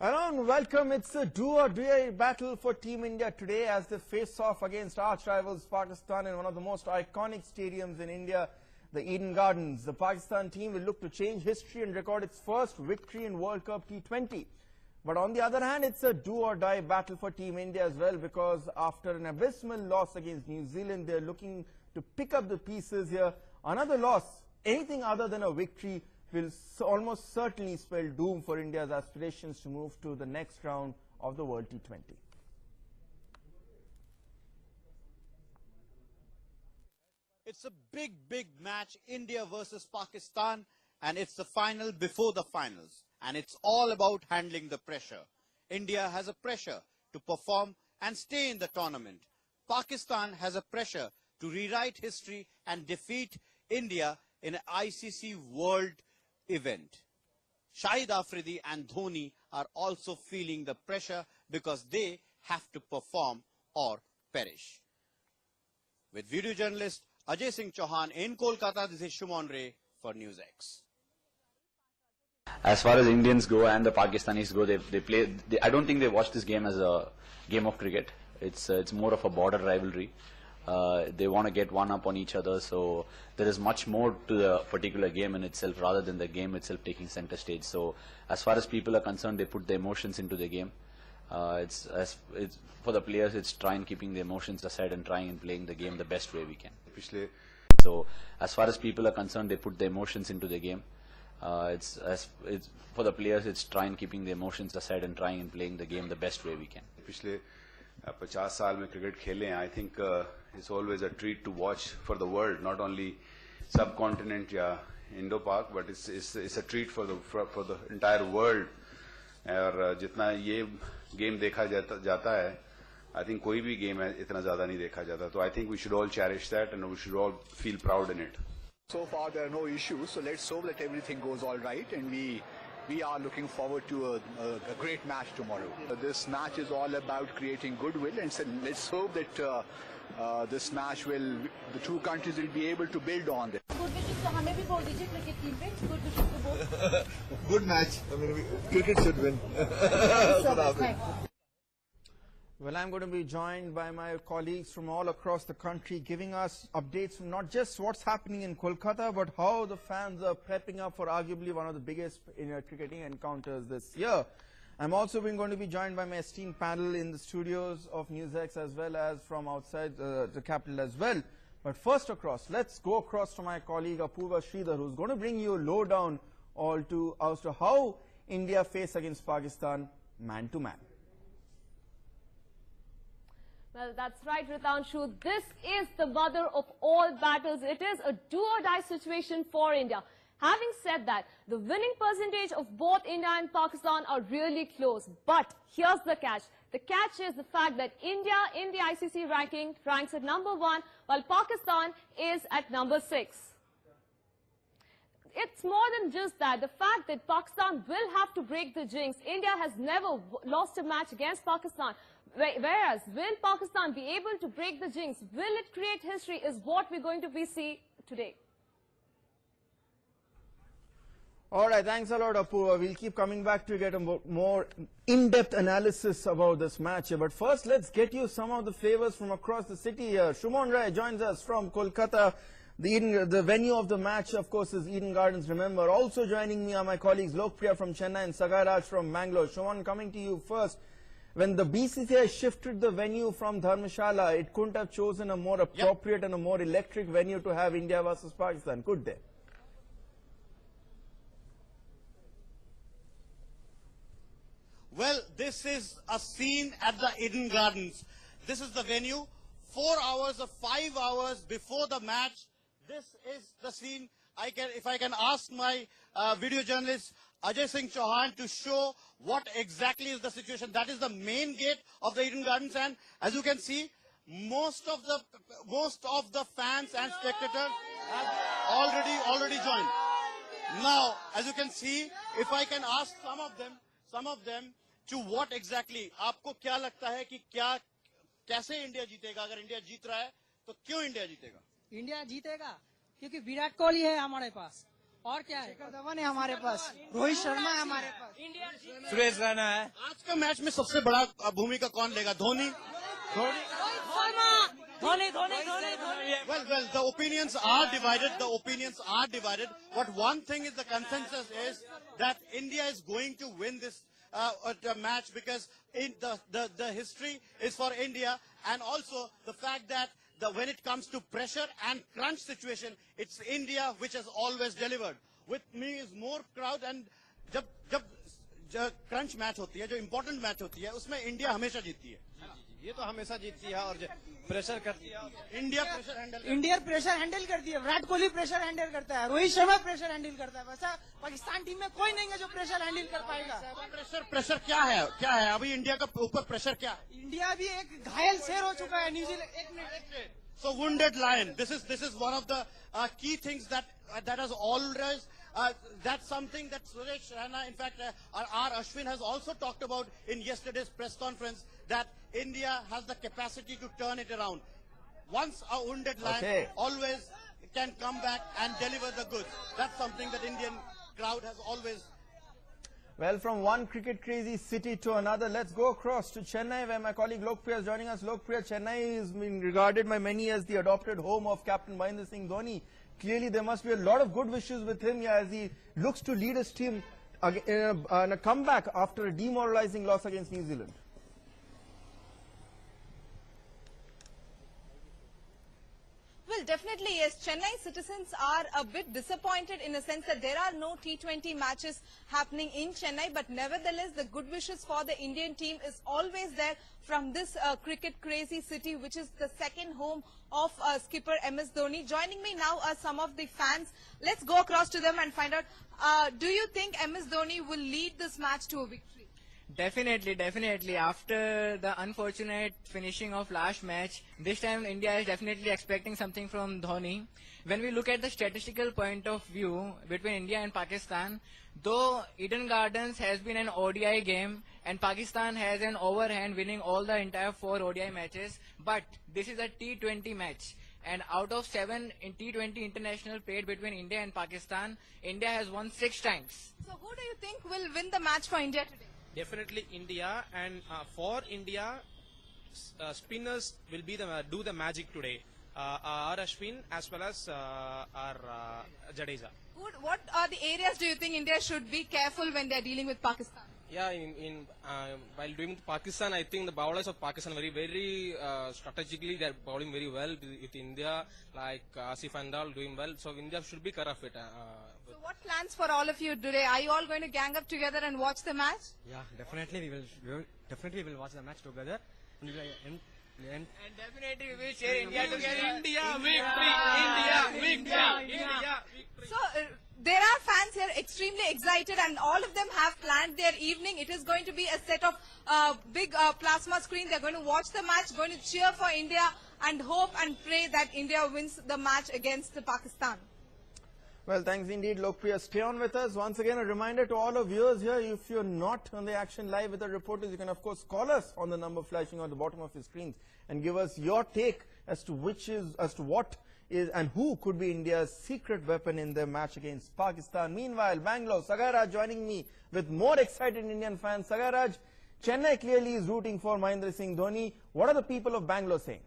Hello, welcome. It's a do-or-die battle for Team India today as they face off against arch rivals Pakistan in one of the most iconic stadiums in India, the Eden Gardens. The Pakistan team will look to change history and record its first victory in World Cup T20. But on the other hand, it's a do-or-die battle for Team India as well, because after an abysmal loss against New Zealand, they're looking to pick up the pieces here. Another loss, anything other than a victory, will almost certainly spell doom for India's aspirations to move to the next round of the World T20. It's a big match, India versus Pakistan, and it's the final before the finals. And it's all about handling the pressure. India has a pressure to perform and stay in the tournament. Pakistan has a pressure to rewrite history and defeat India in an ICC World event. Shahid Afridi and Dhoni are also feeling the pressure because they have to perform or perish. With video journalist Ajay Singh Chauhan in Kolkata, this is Shumon Ray for NewsX. As far as Indians go and the Pakistanis go, they play. I don't think they watch this game as a game of cricket. It's more of a border rivalry. They want to get one up on each other, so there is much more to the particular game in itself rather than the game itself taking center stage. So as far as people are concerned, they put the emotions into the game. It's for the players, it's trying keeping the emotions aside and trying and playing the game the best way we can. So as far as people are concerned, they put the emotions into the game. It's for the players, it's trying keeping the emotions aside and trying and playing the game the best way we can. पिछले 50 साल में cricket खेले हैं. I think it's always a treat to watch for the world, not only subcontinent या Indo-Pak, but it's a treat for the entire world. और जितना ये game देखा जाता है, I think कोई भी गेम है इतना ज़्यादा नहीं देखा जाता. So I think we should all cherish that and we should all feel proud in it. So far there are no issues, so let's hope that everything goes all right, and we are looking forward to a great match tomorrow. This match is all about creating goodwill, and so let's hope that this match the two countries will be able to build on it. Good match. I mean, cricket should win. Well, I'm going to be joined by my colleagues from all across the country, giving us updates from not just what's happening in Kolkata, but how the fans are prepping up for arguably one of the biggest cricketing encounters this year. I'm also going to be joined by my esteemed panel in the studios of NewsX as well as from outside the capital as well. But first let's go across to my colleague Apurva Sridhar, who's going to bring you a lowdown as to how India face against Pakistan man-to-man. Well, that's right, Ritanshu. This is the mother of all battles. It is a do-or-die situation for India. Having said that, the winning percentage of both India and Pakistan are really close. But here's the catch. The catch is the fact that India in the ICC ranking ranks at number 1, while Pakistan is at number 6. It's more than just that. The fact that Pakistan will have to break the jinx. India has never lost a match against Pakistan. Whereas, will Pakistan be able to break the jinx? Will it create history is what we're going to be seeing today. All right, thanks a lot, Apurva. We'll keep coming back to get a more in-depth analysis about this match. But first, let's get you some of the flavors from across the city here. Shumon Ray joins us from Kolkata. The venue of the match, of course, is Eden Gardens, remember. Also joining me are my colleagues Lokpriya from Chennai and Sagaraj from Mangalore. Shumon, coming to you first. When the BCCI shifted the venue from Dharmshala, it couldn't have chosen a more appropriate and a more electric venue to have India versus Pakistan, could they? Well, this is a scene at the Eden Gardens. This is the venue. 4 hours or 5 hours before the match, this is the scene. If I can ask my video journalist Ajay Singh Chauhan to show what exactly is the situation. That is the main gate of the Eden Gardens, and as you can see, most of the fans and spectators have already joined. Now, as you can see, if I can ask some of them to what exactly, आपको क्या लगता है कि कैसे India जीतेगा? अगर India जीत रहा है तो क्यों इंडिया जीतेगा? इंडिया जीतेगा क्योंकि विराट कोहली है हमारे पास और क्या है? शिखर धवन है हमारे पास, रोहित शर्मा है हमारे पास, सुरेश रैना है. आज का मैच में सबसे बड़ा भूमिका कौन लेगा? Dhoni? Well, the opinions are divided. The opinions are divided. But one thing is the consensus is that India is going to win this match because the history is for India, and also the fact that when it comes to pressure and crunch situation, it's India which has always delivered. With me is more crowd, and जब crunch match होती है, जो important match होती है, उसमें India हमेशा जीतती है. ये तो हमेशा जीतती है और प्रेशर करती है. India pressure handle India pressure handle करती है, विराट कोहली प्रेशर हैंडल करता है, रोहित शर्मा प्रेशर हैंडल करता है. वैसा पाकिस्तान टीम में कोई नहीं है जो प्रेशर हैंडल कर पाएगा. प्रेशर क्या है अभी इंडिया का ऊपर प्रेशर क्या है? इंडिया भी एक घायल शेर हो चुका है. न्यूजीलैंड एक minute. So wounded lion. This is one of the key things that has always that's something that Suresh Raina, in fact, R. Ashwin has also talked about in yesterday's press conference, that India has the capacity to turn it around. Once a wounded lion always can come back and deliver the goods. That's something that Indian crowd has always. Well, from one cricket crazy city to another, let's go across to Chennai, where my colleague Lokpriya is joining us. Lokpriya, Chennai is being regarded by many as the adopted home of Captain Mahendra Singh Dhoni. Clearly, there must be a lot of good wishes with him here as he looks to lead his team in a comeback after a demoralizing loss against New Zealand. Well, definitely, yes. Chennai citizens are a bit disappointed in the sense that there are no T20 matches happening in Chennai, but nevertheless, the good wishes for the Indian team is always there from this cricket crazy city, which is the second home of skipper MS Dhoni. Joining me now are some of the fans. Let's go across to them and find out, do you think MS Dhoni will lead this match to a victory? Definitely. After the unfortunate finishing of last match, this time India is definitely expecting something from Dhoni. When we look at the statistical point of view between India and Pakistan, though Eden Gardens has been an ODI game and Pakistan has an overhand winning all the entire 4 ODI matches, but this is a T20 match. And out of 7 in T20 international played between India and Pakistan, India has won 6 times. So who do you think will win the match for India today? Definitely India, and for India, spinners will be do the magic today. R. Ashwin as well as our Jadeja. What are the areas do you think India should be careful when they are dealing with Pakistan? Yeah, while doing with Pakistan, I think the bowlers of Pakistan very strategically they are bowling very well with India, like Asif Andal doing well. So India should be care of it. So what plans for all of you today? Are you all going to gang up together and watch the match? Yeah, definitely we will watch the match together. And definitely we will cheer India together. India victory! India victory! So there are fans here extremely excited, and all of them have planned their evening. It is going to be a set of big plasma screen. They're going to watch the match, going to cheer for India and hope and pray that India wins the match against Pakistan. Well, thanks indeed, Lokpriya. Stay on with us. Once again, a reminder to all of viewers here, if you're not on the action live with the reporters, you can of course call us on the number flashing on the bottom of your screens and give us your take as to what is and who could be India's secret weapon in their match against Pakistan. Meanwhile, Bangalore, Sagaraj joining me with more excited Indian fans. Sagaraj, Chennai clearly is rooting for Mahendra Singh Dhoni. What are the people of Bangalore saying?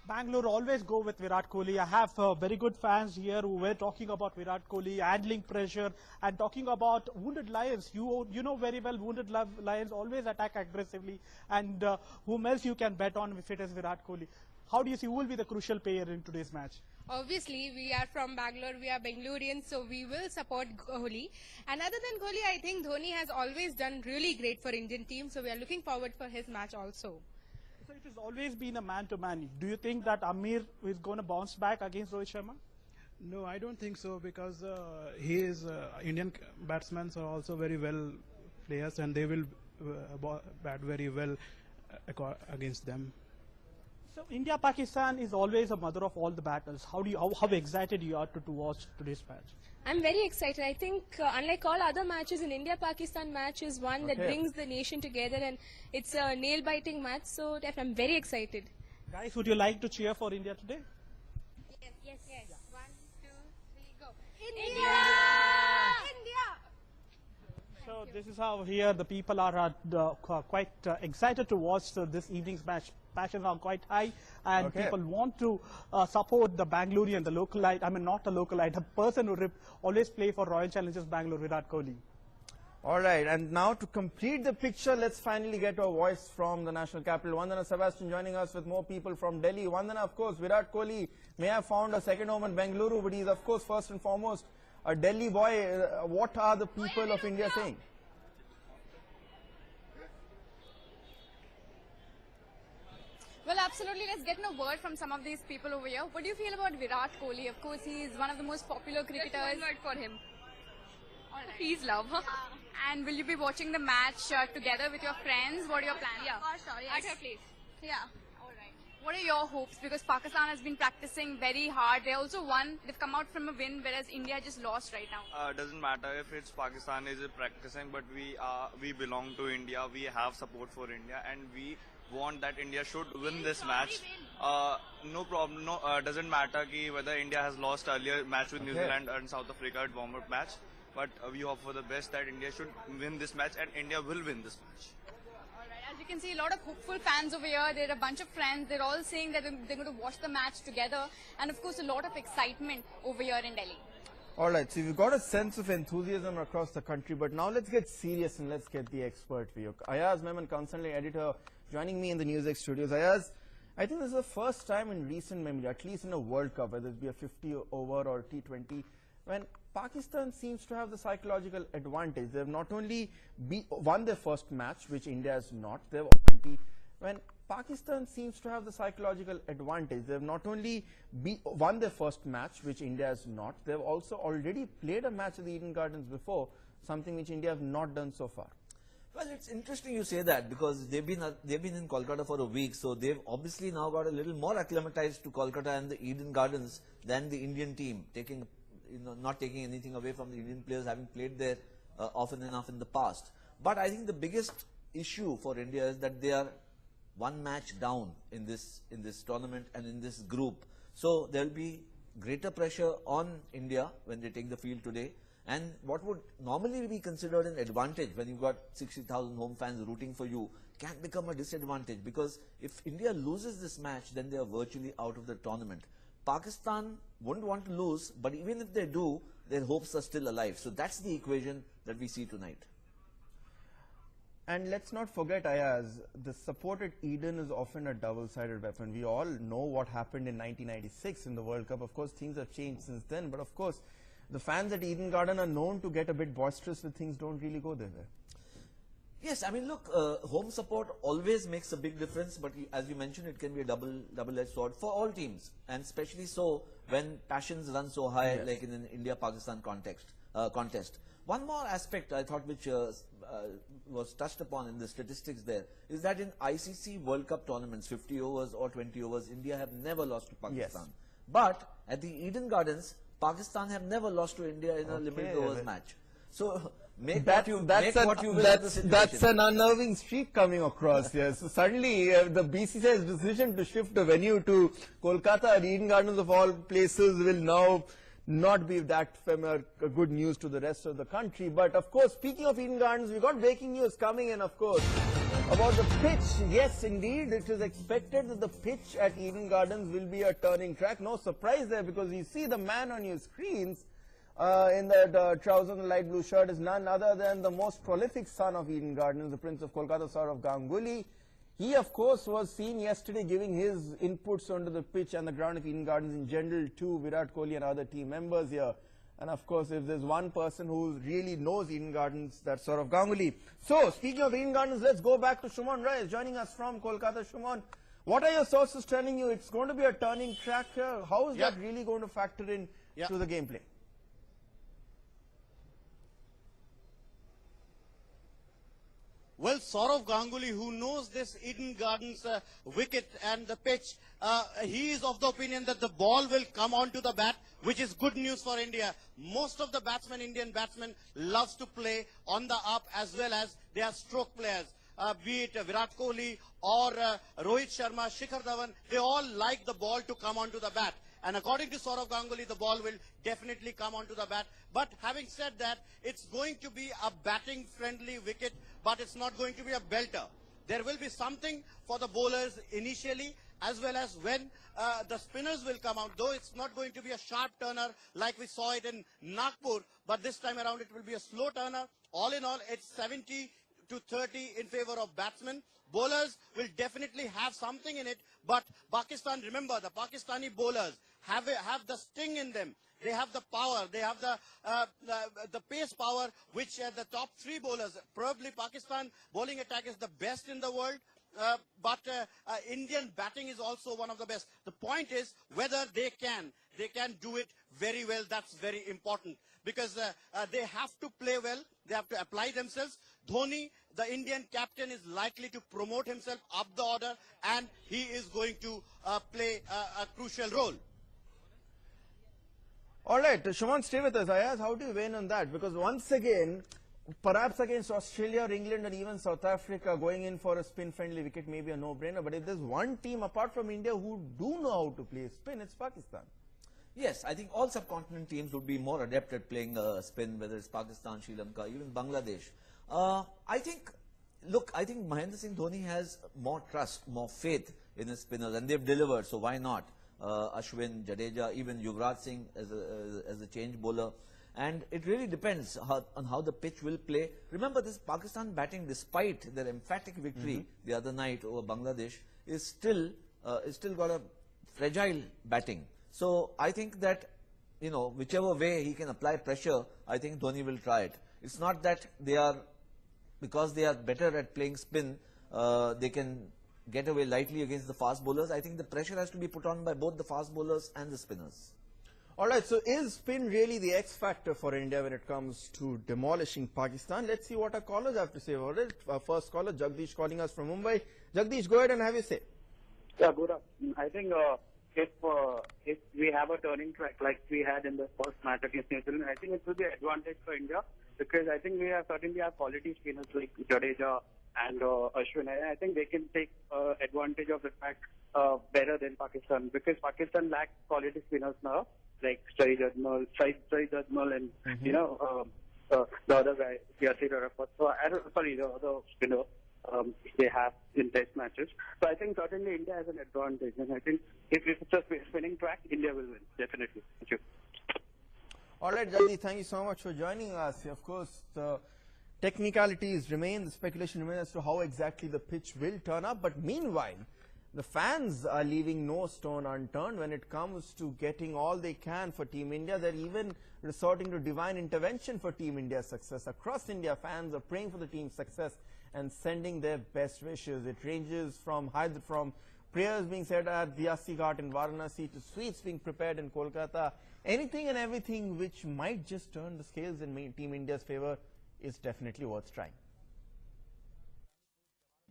Bangalore always go with Virat Kohli. I have very good fans here who were talking about Virat Kohli, handling pressure, and talking about wounded lions. You know very well wounded lions always attack aggressively, and whom else you can bet on if it is Virat Kohli. How do you see who will be the crucial player in today's match? Obviously, we are from Bangalore, we are Bangaloreans, so we will support Kohli. And other than Kohli, I think Dhoni has always done really great for Indian team, so we are looking forward for his match also. So it has always been a man-to-man. Do you think that Amir is going to bounce back against Rohit Sharma? No, I don't think so, because Indian batsmen are also very well players, and they will bat very well against them. So India-Pakistan is always a mother of all the battles. How excited you are to watch today's match? I'm very excited. I think unlike all other matches, an India-Pakistan match is one that brings the nation together, and it's a nail-biting match, so I'm very excited. Guys, would you like to cheer for India today? Yes. 1, 2, This is how here the people are quite excited to watch this evening's match. Passions are quite high, and people want to support the Bangalorean, the localite. I mean, not the localite, the person who always play for Royal Challengers Bangalore, Virat Kohli. All right, and now to complete the picture, let's finally get a voice from the national capital. Vandana Sebastian joining us with more people from Delhi. Vandana, of course, Virat Kohli may have found a second home in Bengaluru, but he's, of course, first and foremost a Delhi boy. What are the people of India saying? Well, absolutely. Let's get a word from some of these people over here. What do you feel about Virat Kohli? Of course, he is one of the most popular cricketers. Just one word for him. All right. Please love. And will you be watching the match together with your friends? What are your plans? Yeah. At her place. Yeah. All right. What are your hopes? Because Pakistan has been practicing very hard. They also won. They've come out from a win, whereas India just lost right now. Doesn't matter if it's Pakistan is practicing, but we belong to India. We have support for India, and we want that India should win this match. No problem. No, doesn't matter whether India has lost earlier match with New Zealand and South Africa at warm-up match. But we hope for the best that India should win this match, and India will win this match. Alright, as you can see, a lot of hopeful fans over here. There are a bunch of friends. They're all saying that they're going to watch the match together. And of course, a lot of excitement over here in Delhi. Alright, so you've got a sense of enthusiasm across the country, but now let's get serious and let's get the expert view. Ayaz Memon, constantly editor, joining me in the NewsX studios. Ayaz, I think this is the first time in recent memory, at least in a World Cup, whether it be a 50 over or T20, when Pakistan seems to have the psychological advantage. They have not only won their first match, which India has not. They have 20. When Pakistan seems to have the psychological advantage, they have not only won their first match, which India has not. They have also already played a match at the Eden Gardens before, something which India have not done so far. Well, it's interesting you say that, because they've been in Kolkata for a week, so they've obviously now got a little more acclimatized to Kolkata and the Eden Gardens than the Indian team, not taking anything away from the Indian players having played there often enough in the past. But I think the biggest issue for India is that they are one match down in this tournament and in this group. So there will be greater pressure on India when they take the field today. And what would normally be considered an advantage when you've got 60,000 home fans rooting for you can become a disadvantage, because if India loses this match, then they are virtually out of the tournament. Pakistan wouldn't want to lose, but even if they do, their hopes are still alive. So that's the equation that we see tonight. And let's not forget, Ayaz, the support at Eden is often a double-sided weapon. We all know what happened in 1996 in the World Cup. Of course, things have changed since then, but of course, the fans at Eden Garden are known to get a bit boisterous when things don't really go their way. Yes, I mean, look, home support always makes a big difference, but as you mentioned, it can be a double-edged sword for all teams, and especially so when passions run so high, like in an India-Pakistan contest. One more aspect I thought which was touched upon in the statistics there is that in ICC World Cup tournaments, 50 overs or 20 overs, India have never lost to Pakistan. Yes. But at the Eden Gardens, Pakistan have never lost to India in a limited overs match. So that's an unnerving streak coming across here. So suddenly the BCCI's decision to shift the venue to Kolkata, Eden Gardens of all places, will now not be that good news to the rest of the country. But of course, speaking of Eden Gardens, we got breaking news coming in, of course, about the pitch. Yes, indeed, it is expected that the pitch at Eden Gardens will be a turning track. No surprise there, because you see the man on your screens in the trousers and the light blue shirt is none other than the most prolific son of Eden Gardens, the Prince of Kolkata, Saurav Ganguly. He, of course, was seen yesterday giving his inputs onto the pitch and the ground of Eden Gardens in general to Virat Kohli and other team members here. And of course, if there's one person who really knows Eden Gardens, that's Saurav Ganguly. So, speaking of Eden Gardens, let's go back to Shumon Rai, joining us from Kolkata. Shumon, what are your sources telling you? It's going to be a turning track here. How is that really going to factor in to the gameplay? Well, Saurav Ganguly, who knows this Eden Gardens wicket and the pitch, he is of the opinion that the ball will come onto the bat, which is good news for India. Most of the Indian batsmen loves to play on the up, as well as they are stroke players. Be it Virat Kohli or Rohit Sharma, Shikhar Dhawan, they all like the ball to come onto the bat. And according to Saurav Ganguly, the ball will definitely come onto the bat. But having said that, it's going to be a batting-friendly wicket, but it's not going to be a belter. There will be something for the bowlers initially, as well as when the spinners will come out, though it's not going to be a sharp turner like we saw it in Nagpur, but this time around it will be a slow turner. All in all, it's 70 to 30 in favor of batsmen. Bowlers will definitely have something in it, but Pakistan, remember, the Pakistani bowlers have the sting in them. They have the power, they have the pace power, which the top three bowlers, probably Pakistan bowling attack is the best in the world. But Indian batting is also one of the best. The point is whether they can do it very well. That's very important, because they have to play well. They have to apply themselves. Dhoni, the Indian captain, is likely to promote himself up the order, and he is going to play a crucial role. All right, Shuman, stay with us. Ayaz, how do you weigh in on that? Because once again, perhaps against Australia or England or even South Africa, going in for a spin-friendly wicket may be a no-brainer. But if there's one team apart from India who do know how to play spin, it's Pakistan. Yes, I think all subcontinent teams would be more adept at playing spin, whether it's Pakistan, Sri Lanka, even Bangladesh. I think Mahendra Singh Dhoni has more trust, more faith in his spinners, and they've delivered, so why not? Ashwin, Jadeja, even Yuvraj Singh as a change bowler. And it really depends on how the pitch will play. Remember, this Pakistan batting, despite their emphatic victory the other night over Bangladesh, is still got a fragile batting. So I think that, whichever way he can apply pressure, I think Dhoni will try it. It's not that because they are better at playing spin, they can get away lightly against the fast bowlers. I think the pressure has to be put on by both the fast bowlers and the spinners. All right, so is spin really the X factor for India when it comes to demolishing Pakistan? Let's see what our callers have to say about it. Our first caller, Jagdish, calling us from Mumbai. Jagdish, go ahead and have your say. Yeah, good. I think if we have a turning track like we had in the first match against New Zealand, I think it will be an advantage for India, because I think we certainly have quality spinners like Jadeja and Ashwin. I think they can take advantage of the fact better than Pakistan, because Pakistan lacks quality spinners now, like Saeed Ajmal and the other guy, Yasir Arafat. So the other spinner they have in test matches. So I think certainly India has an advantage, and I think if it's a spinning track, India will win, definitely. Thank you. All right, Jagdish, thank you so much for joining us. Of course, the technicalities remain, the speculation remains as to how exactly the pitch will turn up. But meanwhile, the fans are leaving no stone unturned when it comes to getting all they can for Team India. They're even resorting to divine intervention for Team India's success. Across India, fans are praying for the team's success and sending their best wishes. It ranges from prayers being said at Vyasi Ghat in Varanasi to sweets being prepared in Kolkata. Anything and everything which might just turn the scales in Team India's favor is definitely worth trying.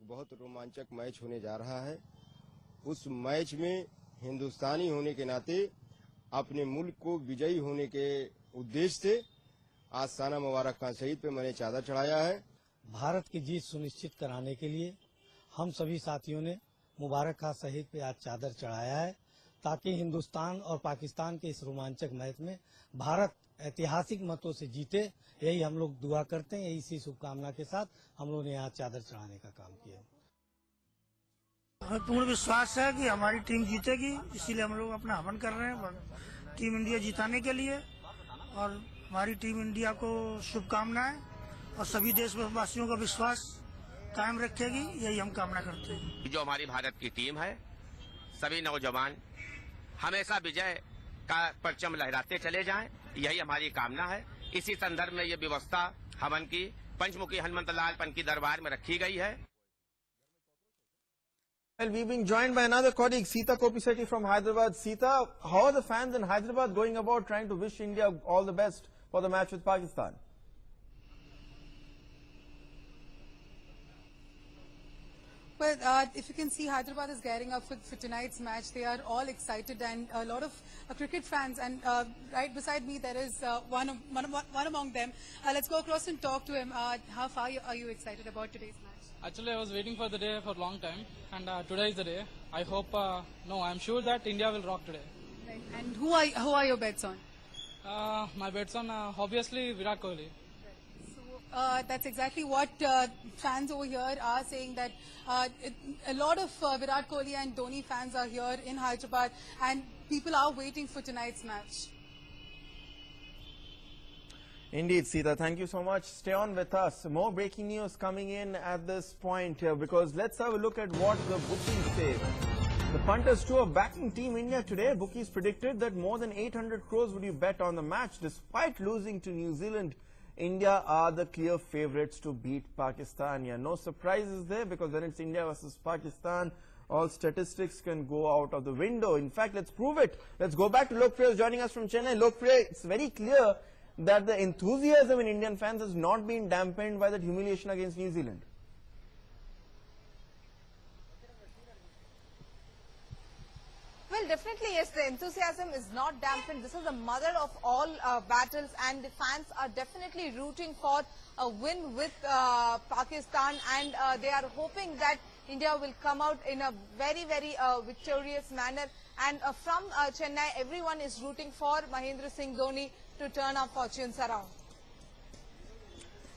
बहुत रोमांचक match होने जा रहा है। उस match में हिंदुस्तानी होने के नाते अपने मुल्क को विजयी होने के उद्देश्य से आज साना मुबारक खान शहीद पे मैंने चादर चढ़ाया है। भारत की जीत सुनिश्चित कराने के लिए हम सभी साथियों ने मुबारक खान शहीद पे आज चादर चढ़ाया है, ताकि हिंदुस्तान और पाकिस्तान के इस रोमांचक मैच में भारत ऐतिहासिक मतों से जीते। यही हम लोग दुआ करते हैं, इसी शुभकामना के साथ हम लोगों ने यहाँ चादर चढ़ाने का काम किया। हमें पूर्ण विश्वास है कि हमारी टीम जीतेगी, इसीलिए हम लोग अपना हवन कर रहे हैं टीम इंडिया जिताने के लिए, और हमारी टीम इंडिया को शुभकामनाएं और सभी देशवासियों का विश्वास कायम रखेगी, यही हम कामना करते हैं। जो हमारी भारत की टीम है, सभी नौजवान हमेशा विजय का परचम लहराते चले जाएं, यही हमारी कामना है। इसी संदर्भ में ये व्यवस्था हवन की पंचमुखी हनुमंत लाल पंकी दरबार में रखी गई है। Well, we've been joined by another colleague, Sita Kopiseti from Hyderabad. Sita, how are the fans in Hyderabad going about trying to wish India all the best for the match with Pakistan? Well, if you can see, Hyderabad is gearing up for tonight's match. They are all excited, and a lot of cricket fans. And right beside me, there is one among them. Let's go across and talk to him. How far are you excited about today's match? Actually, I was waiting for the day for a long time, and today is the day. I hope, I'm sure that India will rock today. Right. And who are your bets on? My bets on obviously Virat Kohli. That's exactly what fans over here are saying, that a lot of Virat Kohli and Dhoni fans are here in Hyderabad and people are waiting for tonight's match. Indeed, Sita, thank you so much. Stay on with us. More breaking news coming in at this point here, because let's have a look at what the bookies say. The punters too are backing Team India today. Bookies predicted that more than 800 crores would be bet on the match. Despite losing to New Zealand, India are the clear favourites to beat Pakistan. Yeah, no surprises there, because when it's India versus Pakistan, all statistics can go out of the window. In fact, let's prove it. Let's go back to Lokpriya, who's joining us from Chennai. Lokpriya, it's very clear that the enthusiasm in Indian fans has not been dampened by that humiliation against New Zealand. Well, definitely, yes, the enthusiasm is not dampened. This is the mother of all battles, and the fans are definitely rooting for a win with Pakistan, and they are hoping that India will come out in a very, very victorious manner. And from Chennai, everyone is rooting for Mahendra Singh Dhoni to turn our fortunes around.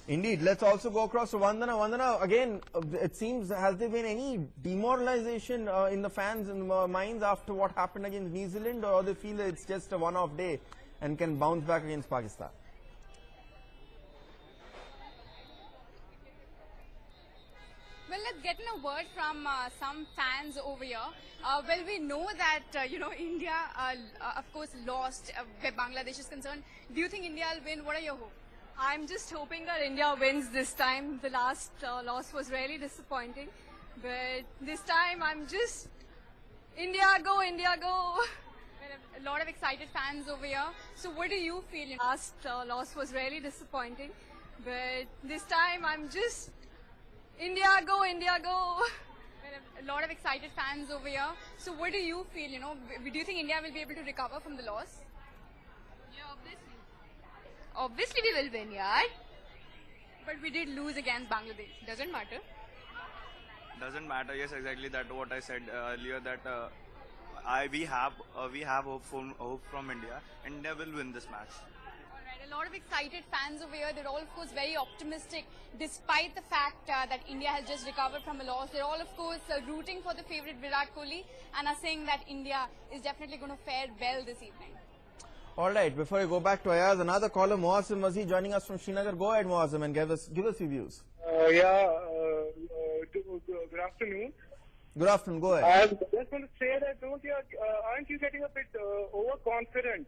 Indeed. Let's also go across to Vandana. Vandana, again, it seems, has there been any demoralization in the fans' minds after what happened against New Zealand, or they feel that it's just a one-off day and can bounce back against Pakistan? Well, let's get in a word from some fans over here. Well, we know that, India, of course, lost where Bangladesh is concerned. Do you think India will win? What are your hopes? I'm just hoping that India wins this time. The last loss was really disappointing. But this time, I'm just... India, go, India, go! Well, a lot of excited fans over here. So what do you feel? Last loss was really disappointing. But this time, I'm just... India, go, India, go! Well, a lot of excited fans over here. So what do you feel? Do you think India will be able to recover from the loss? Yeah, obviously. Obviously we will win, yeah. But we did lose against Bangladesh. Doesn't matter. Doesn't matter. Yes, exactly. That what I said earlier. That we have hope from India. India will win this match. Alright, a lot of excited fans over here. They're all, of course, very optimistic, despite the fact that India has just recovered from a loss. They're all, of course, rooting for the favourite Virat Kohli and are saying that India is definitely going to fare well this evening. All right, before I go back to Ayaz, another caller, Muazzam Mazhi, joining us from Srinagar. Go ahead, Muazzam, and give us your views. Good afternoon. Good afternoon, go ahead. I just want to say that aren't you getting a bit overconfident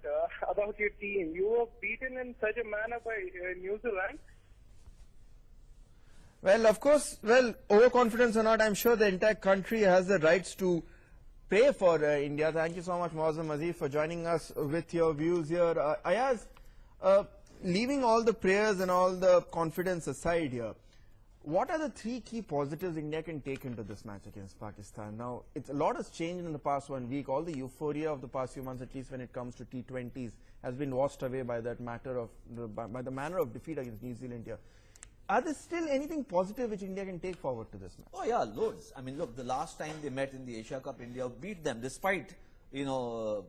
about your team? You were beaten in such a manner by New Zealand. Well, of course, overconfidence or not, I'm sure the entire country has the rights to pray for India. Thank you so much, Muazzam Mazhi, for joining us with your views here. Ayaz, leaving all the prayers and all the confidence aside here, what are the three key positives India can take into this match against Pakistan? Now, a lot has changed in the past 1 week. All the euphoria of the past few months, at least when it comes to T20s, has been washed away by that by the manner of defeat against New Zealand here. Are there still anything positive which India can take forward to this match? Oh yeah, loads. I mean, look, the last time they met in the Asia Cup, India beat them despite, it was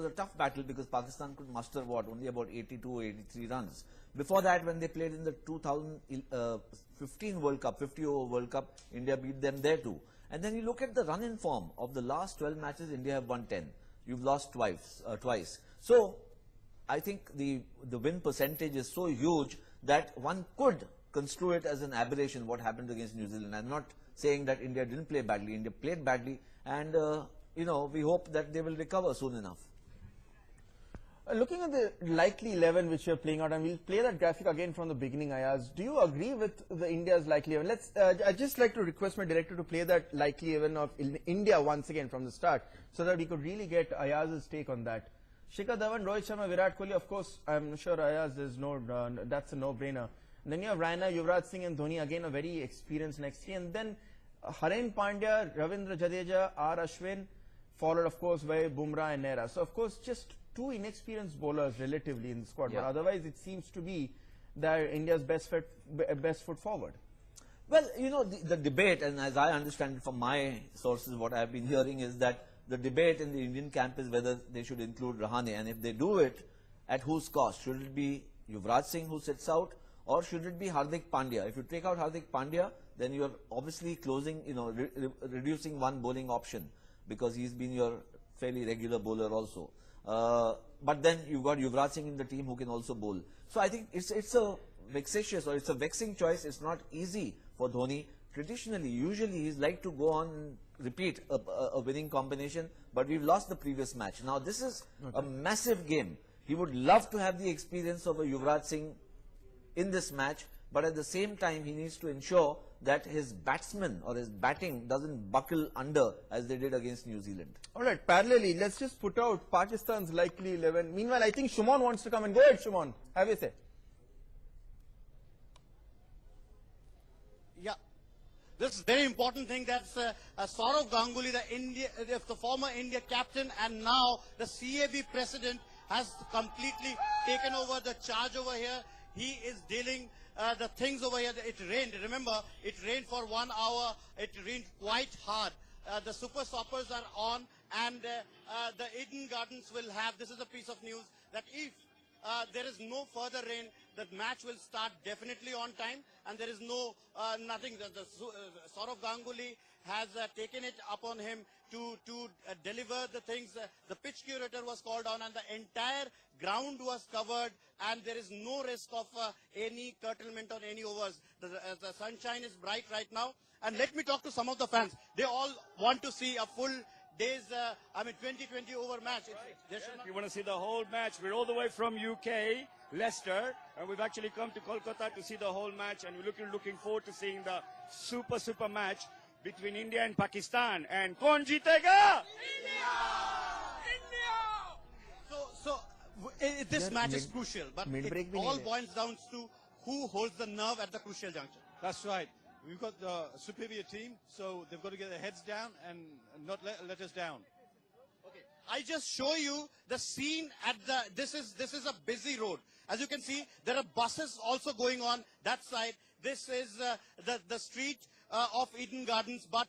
a tough battle because Pakistan could muster only about 82, 83 runs. Before that, when they played in the 2015 World Cup, 50-over World Cup, India beat them there too. And then you look at the run-in form of the last 12 matches, India have won 10. You've lost twice. So, I think the win percentage is so huge that one could construe it as an aberration what happened against New Zealand. I'm not saying that India didn't play badly. India played badly, and we hope that they will recover soon enough. Looking at the likely 11 which we are playing out, and we'll play that graphic again from the beginning, Ayaz. Do you agree with the India's likely 11? I'd just like to request my director to play that likely 11 of India once again from the start, so that we could really get Ayaz's take on that. Shikhar Dhawan, Rohit Sharma, Virat Kohli, of course, I'm sure Ayaz, that's a no-brainer. Then you have Raina, Yuvraj Singh and Dhoni, again a very experienced next year. And then Hareen Pandya, Ravindra Jadeja, R. Ashwin, followed of course by Bumrah and Nehra. So of course just two inexperienced bowlers relatively in the squad, but otherwise it seems to be that India's best foot forward. Well, the debate, and as I understand it from my sources, what I've been hearing is that the debate in the Indian camp is whether they should include Rahane, and if they do it, at whose cost? Should it be Yuvraj Singh who sits out, or should it be Hardik Pandya? If you take out Hardik Pandya, then you are obviously closing, reducing one bowling option, because he's been your fairly regular bowler also. But then you've got Yuvraj Singh in the team who can also bowl. So I think it's a vexatious, or it's a vexing choice. It's not easy for Dhoni. Traditionally, usually he's like to go on and repeat a winning combination, but we've lost the previous match. Now this is a massive game. He would love to have the experience of a Yuvraj Singh in this match, but at the same time he needs to ensure that his batsmen or his batting doesn't buckle under as they did against New Zealand. Alright, parallelly, let's just put out Pakistan's likely 11. Meanwhile, I think Shumon wants to come in. Go ahead, Shumon. Have a say. Yeah. This is very important thing. That's Saurav Ganguly, the former India captain, and now the CAB president, has completely taken over the charge over here. He is dealing the things over here. It rained. Remember, it rained for 1 hour. It rained quite hard. The super stoppers are on, and the Eden Gardens will have, this is a piece of news, that if there is no further rain, the match will start definitely on time, and there is no nothing. Saurav Ganguly has taken it upon him to deliver the things. The pitch curator was called on, and the entire ground was covered, and there is no risk of any curtailment on any overs. The sunshine is bright right now, and let me talk to some of the fans. They all want to see a full day's, 2020 over match. We want to see the whole match. We're all the way from UK, Leicester, and we've actually come to Kolkata to see the whole match, and we're looking forward to seeing the super match between India and Pakistan. And kaun jeetega? This match is crucial, but it all boils down to who holds the nerve at the crucial juncture. That's right. We've got the superior team, so they've got to get their heads down and not let us down. Okay, I just show you the scene at this is a busy road. As you can see, there are buses also going on that side. This is the street of Eden Gardens, but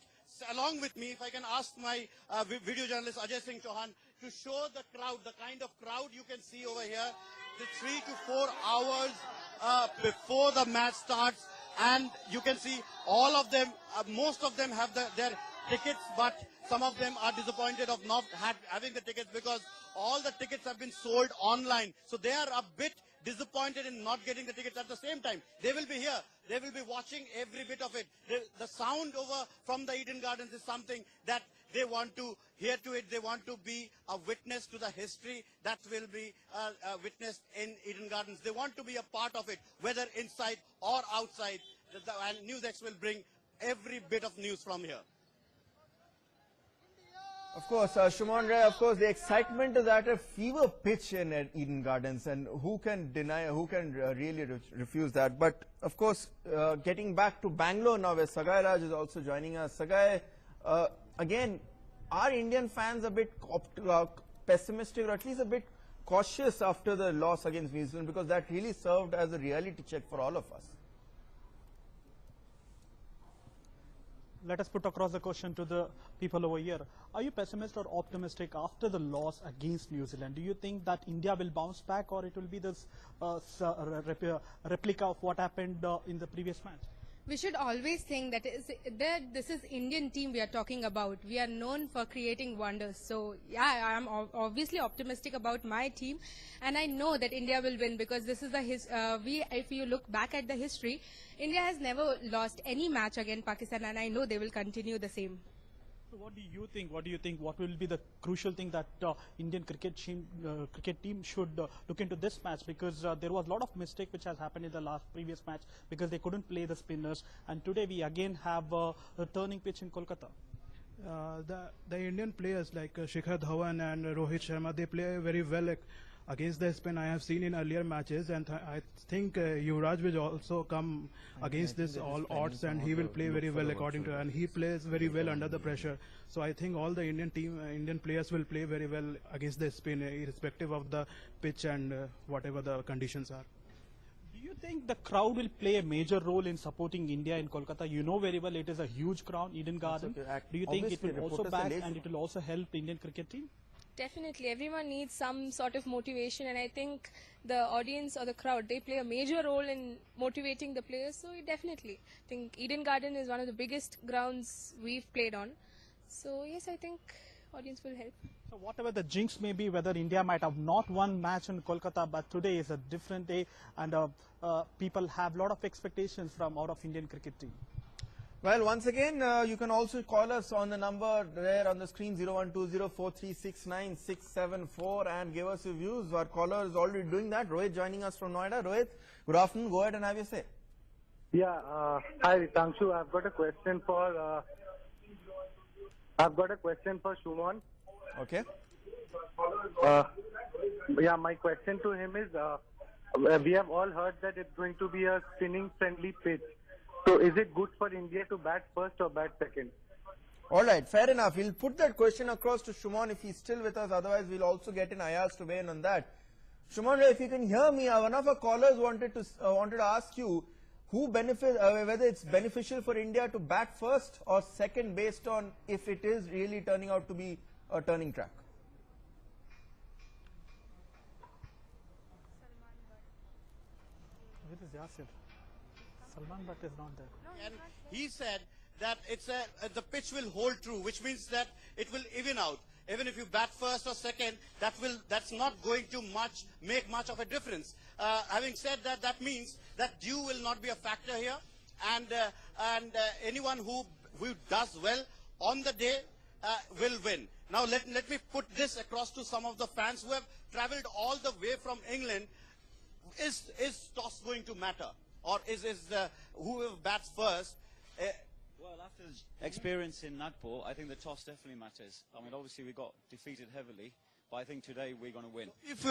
along with me, if I can ask my video journalist Ajay Singh Chauhan to show the crowd, the kind of crowd you can see over here, the 3 to 4 hours before the match starts. And you can see all of them, most of them have their tickets, but some of them are disappointed of not having the tickets because all the tickets have been sold online. So they are a bit disappointed in not getting the tickets. At the same time, they will be here. They will be watching every bit of it. The sound over from the Eden Gardens is something that they want to hear to it. They want to be a witness to the history that will be witnessed in Eden Gardens. They want to be a part of it, whether inside or outside. And NewsX will bring every bit of news from here. Of course, Shumon Ray, of course, the excitement is at a fever pitch in Eden Gardens, and who can deny, who can really refuse that? But, of course, getting back to Bangalore now, where Sagai Raj is also joining us. Sagai, again, are Indian fans a bit pessimistic, or at least a bit cautious after the loss against New Zealand, because that really served as a reality check for all of us? Let us put across the question to the people over here. Are you pessimistic or optimistic after the loss against New Zealand? Do you think that India will bounce back, or it will be this replica of what happened in the previous match? We should always think that this is Indian team we are talking about. We are known for creating wonders. So yeah, I am obviously optimistic about my team, and I know that India will win because this is if you look back at the history, India has never lost any match against Pakistan, and I know they will continue the same. So what do you think? What will be the crucial thing that Indian cricket team should look into this match? Because there was a lot of mistake which has happened in the previous match because they couldn't play the spinners, and today we again have a turning pitch in Kolkata. The Indian players like Shikhar Dhawan and Rohit Sharma, they play very well against the spin. I have seen in earlier matches, and I think Yuvraj will also come against this all odds, and he will play very well according to, and he plays very well under the pressure. So I think all the Indian players will play very well against the spin, irrespective of the pitch and whatever the conditions are. Do Do you think the crowd will play a major role in supporting India in Kolkata? You know very well it is a huge crowd, Eden Garden. Do you think it will also back and it will also help Indian cricket team? Definitely, everyone needs some sort of motivation, and I think the audience or the crowd, they play a major role in motivating the players. So definitely, I think Eden Garden is one of the biggest grounds we've played on. So yes, I think audience will help. So whatever the jinx may be, whether India might have not won match in Kolkata, but today is a different day, and people have a lot of expectations from out of Indian cricket team. Well, once again, you can also call us on the number there on the screen 0120436967 and give us your views. Our caller is already doing that. Rohit joining us from Noida. Rohit, good afternoon. Go ahead and have your say. Yeah, hi Tangshu. I've got a question for Shumon. Okay. Yeah, my question to him is, we have all heard that it's going to be a spinning friendly pitch. So is it good for India to bat first or bat second? All right, fair enough. We'll put that question across to Shumon if he's still with us. Otherwise, we'll also get in Ayaz to weigh in on that. Shumon, if you can hear me, one of our callers wanted to ask you whether it's beneficial for India to bat first or second based on if it is really turning out to be a turning track. Where is Yasir? Salman Butt is not there. And he said that the pitch will hold true, which means that it will even out. Even if you bat first or second, that's not going to make much of a difference. Having said that, that means that dew will not be a factor here, and anyone who does well on the day will win. Now let me put this across to some of the fans who have travelled all the way from England. Is toss going to matter? Or is whoever bats first? Well, after the experience in Nagpur, I think the toss definitely matters. I mean, obviously we got defeated heavily, but I think today we're going to win. If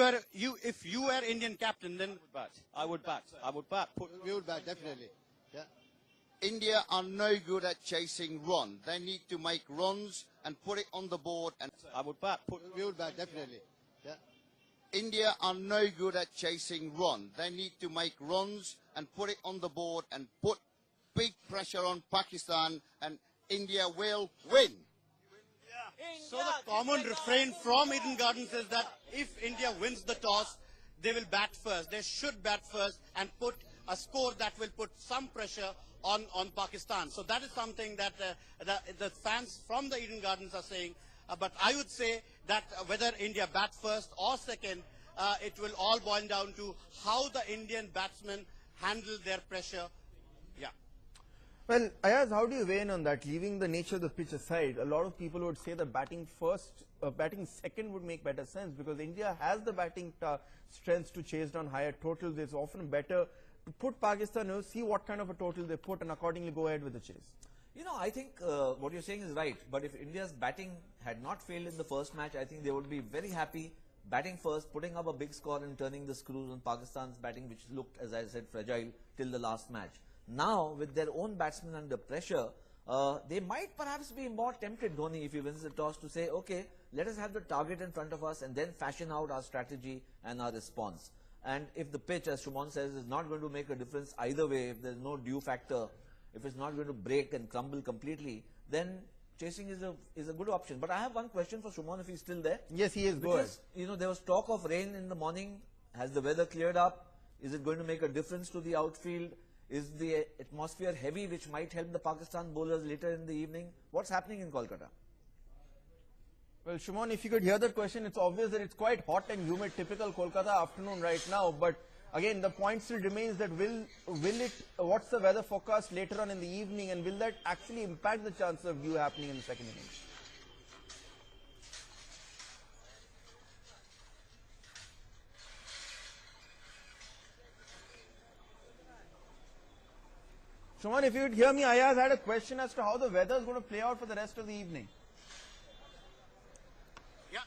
you were Indian captain, then I would bat. We would bat definitely. Yeah. India are no good at chasing run. They need to make runs and put it on the board. And I would bat. We would bat definitely. Yeah. India are no good at chasing run. They need to make runs and put it on the board and put big pressure on Pakistan, and India will win. So the common refrain from Eden Gardens is that if India wins the toss, they will bat first. They should bat first and put a score that will put some pressure on Pakistan. So that is something that the fans from the Eden Gardens are saying. But I would say that whether India bats first or second, it will all boil down to how the Indian batsmen handle their pressure. Yeah. Well, Ayaz, how do you weigh in on that? Leaving the nature of the pitch aside, a lot of people would say that batting second would make better sense because India has the batting strength to chase down higher totals. It's often better to put Pakistan, see what kind of a total they put and accordingly go ahead with the chase. You know, I think what you're saying is right, but if India's batting had not failed in the first match, I think they would be very happy batting first, putting up a big score and turning the screws on Pakistan's batting, which looked, as I said, fragile till the last match. Now, with their own batsmen under pressure, they might perhaps be more tempted, Dhoni, if he wins the toss, to say, okay, let us have the target in front of us and then fashion out our strategy and our response. And if the pitch, as Shumon says, is not going to make a difference either way, if there's no dew factor, if it's not going to break and crumble completely, then chasing is a good option. But I have one question for Shumon if he's still there. Yes, he is. Go ahead. You know, there was talk of rain in the morning. Has the weather cleared up? Is it going to make a difference to the outfield? Is the atmosphere heavy, which might help the Pakistan bowlers later in the evening? What's happening in Kolkata? Well, Shumon, if you could hear that question, it's obvious that it's quite hot and humid, typical Kolkata afternoon right now. But again, the point still remains that what's the weather forecast later on in the evening, and will that actually impact the chances of dew happening in the second innings? Shuman, if you would hear me, Ayaz had a question as to how the weather is going to play out for the rest of the evening. Yeah.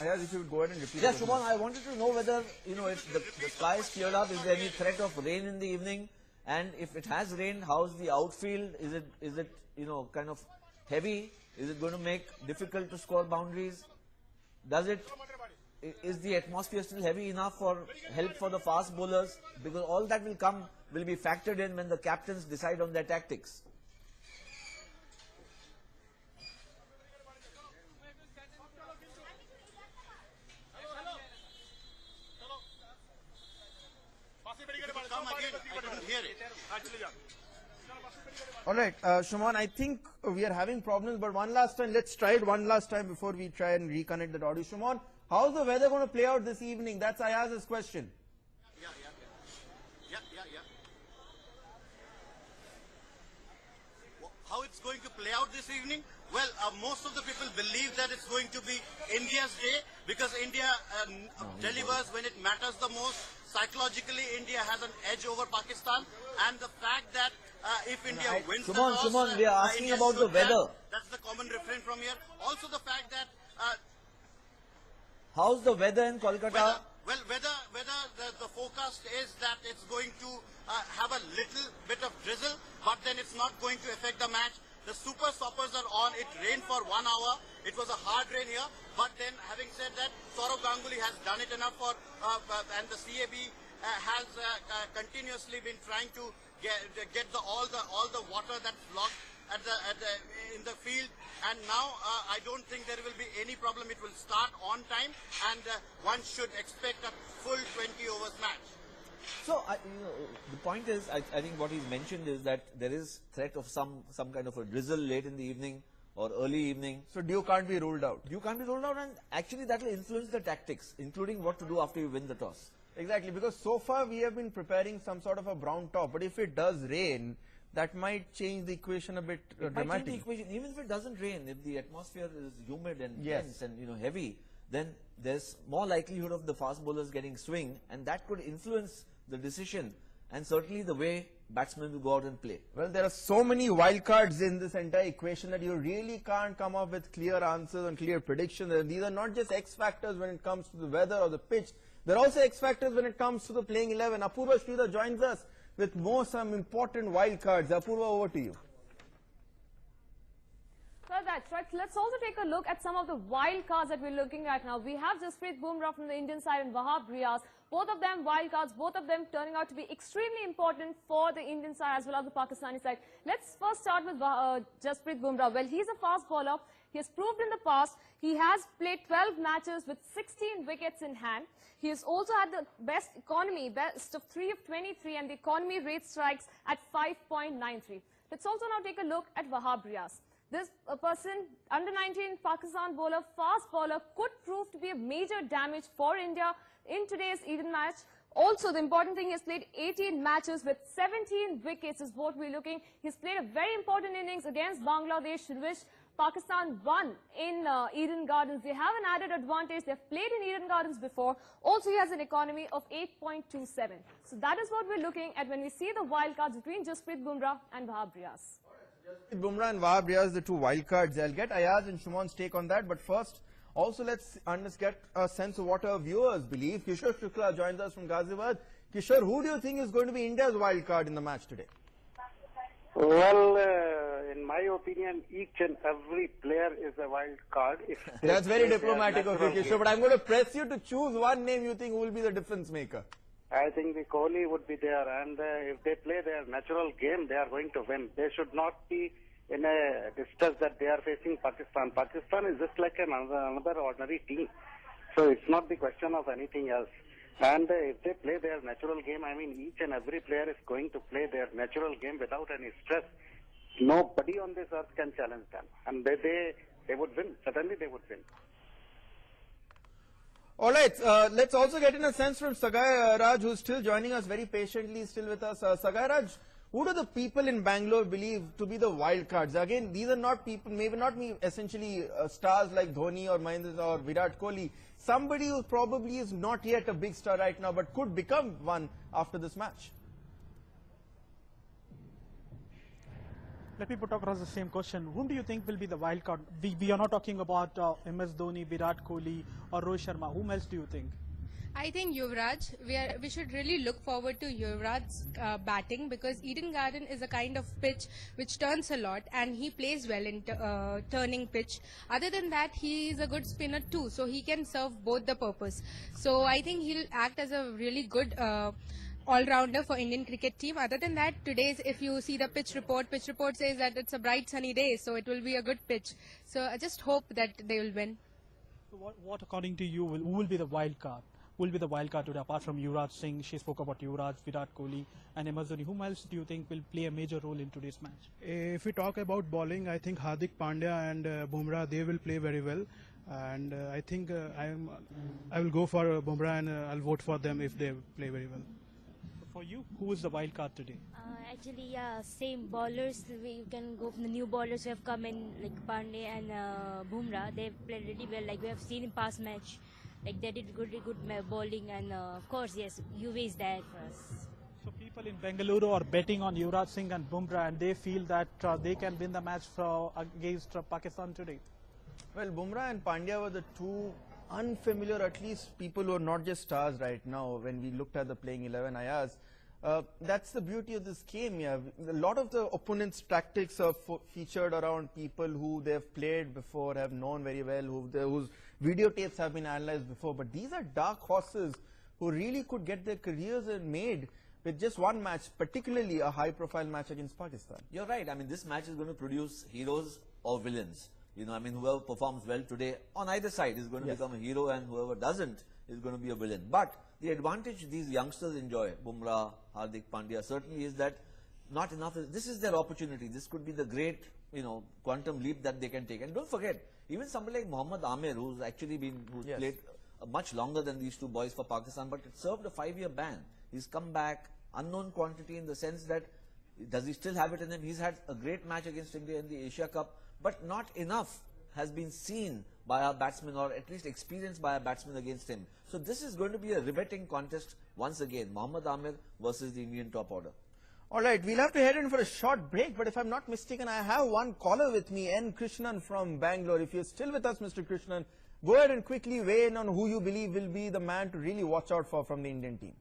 Ayaz, if you would go ahead and repeat. Yeah, Shuman, I wanted to know whether, if the sky is cleared up, is there any threat of rain in the evening? And if it has rained, how's the outfield? Is it kind of heavy? Is it going to make difficult to score boundaries? Does it is the atmosphere still heavy enough for help for the fast bowlers? Because all that will be factored in when the captains decide on their tactics. All right, Shuman, I think we are having problems, but one last time, let's try it one last time before we try and reconnect the audio. Shuman, how's the weather going to play out this evening? That's Ayaz's question. How it's going to play out this evening? Well, most of the people believe that it's going to be India's day because India delivers when it matters the most. Psychologically, India has an edge over Pakistan, and the fact that if India wins the toss, Shuman, we are asking about the weather. That's the common refrain from here. Also, the fact that how's the weather in Kolkata? Whether the forecast is that it's going to have a little bit of drizzle, but then it's not going to affect the match. The super stoppers are on. It rained for 1 hour. It was a hard rain here. But then, having said that, Saurav Ganguly has done it enough for, and the CAB has continuously been trying to get all the water that's blocked in the field. And now I don't think there will be any problem. It will start on time, and one should expect a full 20 overs match. So, the point is, I think what he's mentioned is that there is threat of some kind of a drizzle late in the evening or early evening. So, dew can't be ruled out. Dew can't be ruled out, and actually that will influence the tactics, including what to do after you win the toss. Exactly, because so far we have been preparing some sort of a brown top, but if it does rain, that might change the equation a bit dramatically. Might change the equation. Even if it doesn't rain, if the atmosphere is humid and dense and heavy, then there's more likelihood of the fast bowlers getting swing, and that could influence the decision and certainly the way batsmen will go out and play. Well, there are so many wild cards in this entire equation that you really can't come up with clear answers and clear predictions. And these are not just X factors when it comes to the weather or the pitch. They're also X factors when it comes to the playing 11. Apurva Sridhar joins us with some important wild cards. Apurva, over to you. Well, that's right. Let's also take a look at some of the wild cards that we're looking at now. We have Jasprit Bumrah from the Indian side and Wahab Riaz. Both of them wild cards, both of them turning out to be extremely important for the Indian side as well as the Pakistani side. Let's first start with Jasprit Bumrah. Well, he's a fast bowler. He has proved in the past. He has played 12 matches with 16 wickets in hand. He has also had the best economy, best of 3 of 23, and the economy rate strikes at 5.93. Let's also now take a look at Wahab Riaz. This person, under 19 Pakistan bowler, fast bowler, could prove to be a major damage for India in today's Eden match. Also, the important thing, he has played 18 matches with 17 wickets is what we're looking. He's played a very important innings against Bangladesh, in which Pakistan won in Eden Gardens. They have an added advantage. They've played in Eden Gardens before. Also, he has an economy of 8.27. So that is what we're looking at when we see the wild cards between Jasprit Bumrah and Wahab Riaz. Bumrah and Wahab Riaz, the two wild cards. I'll get Ayaz and Shuman's take on that, but first, also let's get a sense of what our viewers believe. Kishore Shukla joins us from Ghaziabad. Kishore, who do you think is going to be India's wild card in the match today? Well, in my opinion, each and every player is a wild card. That's very diplomatic of you, Kishore, but I'm going to press you to choose one name you think will be the difference maker. I think the Kohli would be there, and if they play their natural game, they are going to win. They should not be in a distress that they are facing Pakistan. Pakistan is just like another ordinary team. So it's not the question of anything else. And if they play their natural game, I mean, each and every player is going to play their natural game without any stress. Nobody on this earth can challenge them. And they would win. Certainly they would win. All right, let's also get in a sense from Sagai Raj, who's still joining us very patiently, still with us. Sagai Raj, who do the people in Bangalore believe to be the wild cards? Again, these are not people, maybe not essentially stars like Dhoni or Mahendra or Virat Kohli. Somebody who probably is not yet a big star right now, but could become one after this match. Let me put across the same question. Whom do you think will be the wild card? We are not talking about MS Dhoni, Virat Kohli or Rohit Sharma. Whom else do you think? I think Yuvraj, we should really look forward to Yuvraj's batting, because Eden Garden is a kind of pitch which turns a lot, and he plays well in turning pitch. Other than that, he is a good spinner too, so he can serve both the purpose. So I think he'll act as a really good all-rounder for Indian cricket team. Other than that, today's, if you see the pitch report says that it's a bright sunny day, so it will be a good pitch. So I just hope that they will win. So what according to you, who will be the wild card? Who will be the wild card today, apart from Yuvraj Singh? She spoke about Yuvraj, Virat Kohli and MS Dhoni. Whom else do you think will play a major role in today's match? If we talk about bowling, I think Hardik Pandya and Bumrah, they will play very well. And I think I will go for Bumrah, and I'll vote for them if they play very well. For you, who is the wild card today? Actually, yeah, same bowlers. We can go from the new bowlers who have come in, like Pandey and Bumrah. They've played really well, like we have seen in past match. Like they did good bowling, and of course, yes, UV is there for us. So people in Bengaluru are betting on Yuvraj Singh and Bumrah, and they feel that they can win the match against Pakistan today. Well, Bumrah and Pandya were the two unfamiliar, at least people who are not just stars right now. When we looked at the playing 11 Ayaz, that's the beauty of this game. Yeah, a lot of the opponents' tactics are featured around people who they've played before, have known very well, whose videotapes have been analyzed before. But these are dark horses who really could get their careers made with just one match, particularly a high-profile match against Pakistan. You're right. I mean, this match is going to produce heroes or villains. You know, I mean, whoever performs well today on either side is going to become a hero, and whoever doesn't is going to be a villain. But the advantage these youngsters enjoy, Bumrah, Hardik Pandya, certainly is that not enough. This is their opportunity. This could be the great, quantum leap that they can take. And don't forget, even somebody like Mohammad Amir, who's actually played much longer than these two boys for Pakistan, but it served a 5-year ban. He's come back, unknown quantity in the sense that, does he still have it in him? He's had a great match against India in the Asia Cup, but not enough has been seen by our batsmen, or at least experienced by our batsmen against him. So this is going to be a riveting contest once again, Mohammad Amir versus the Indian top order. Alright, we'll have to head in for a short break, but if I'm not mistaken, I have one caller with me, N. Krishnan from Bangalore. If you're still with us, Mr. Krishnan, go ahead and quickly weigh in on who you believe will be the man to really watch out for from the Indian team.